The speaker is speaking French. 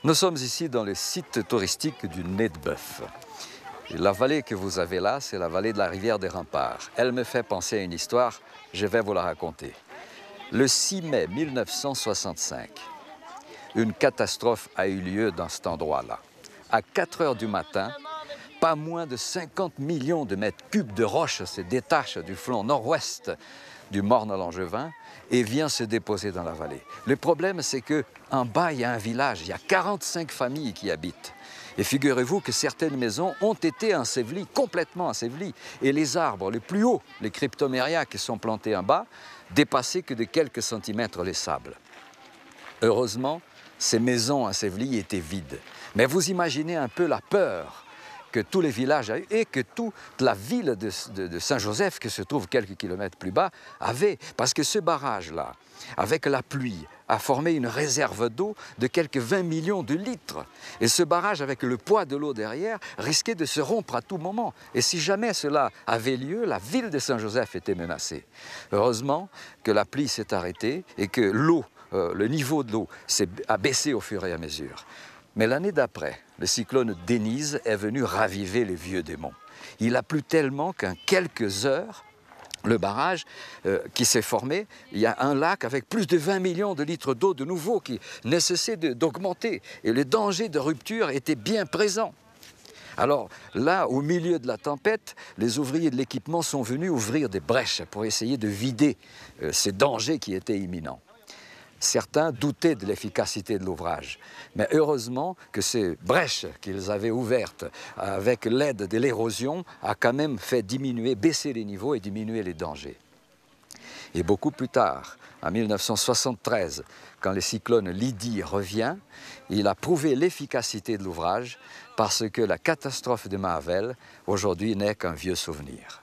Nous sommes ici dans le site touristique du Nez de Bœuf. La vallée que vous avez là, c'est la vallée de la rivière des Remparts. Elle me fait penser à une histoire, je vais vous la raconter. Le 6 mai 1965, une catastrophe a eu lieu dans cet endroit-là. À 4 heures du matin, pas moins de 50 millions de mètres cubes de roches se détachent du flanc nord-ouest du Morne-Langevin et vient se déposer dans la vallée. Le problème, c'est qu'en bas, il y a un village, il y a 45 familles qui habitent. Et figurez-vous que certaines maisons ont été ensevelies, complètement ensevelies. Et les arbres les plus hauts, les cryptomérias qui sont plantés en bas, dépassaient que de quelques centimètres les sables. Heureusement, ces maisons ensevelies étaient vides. Mais vous imaginez un peu la peur que tous les villages et que toute la ville de Saint-Joseph, qui se trouve quelques kilomètres plus bas, avait. Parce que ce barrage-là, avec la pluie, a formé une réserve d'eau de quelques 20 millions de litres. Et ce barrage, avec le poids de l'eau derrière, risquait de se rompre à tout moment. Et si jamais cela avait lieu, la ville de Saint-Joseph était menacée. Heureusement que la pluie s'est arrêtée et que l'eau, le niveau de l'eau a baissé au fur et à mesure. Mais l'année d'après, le cyclone Denise est venu raviver les vieux démons. Il a plu tellement qu'en quelques heures, le barrage qui s'est formé, il y a un lac avec plus de 20 millions de litres d'eau de nouveau qui ne cessait d'augmenter. Et le danger de rupture était bien présent. Alors là, au milieu de la tempête, les ouvriers de l'équipement sont venus ouvrir des brèches pour essayer de vider ces dangers qui étaient imminents. Certains doutaient de l'efficacité de l'ouvrage, mais heureusement que ces brèches qu'ils avaient ouvertes avec l'aide de l'érosion a quand même fait baisser les niveaux et diminuer les dangers. Et beaucoup plus tard, en 1973, quand le cyclone Lydie revient, il a prouvé l'efficacité de l'ouvrage parce que la catastrophe de Mahavel, aujourd'hui, n'est qu'un vieux souvenir.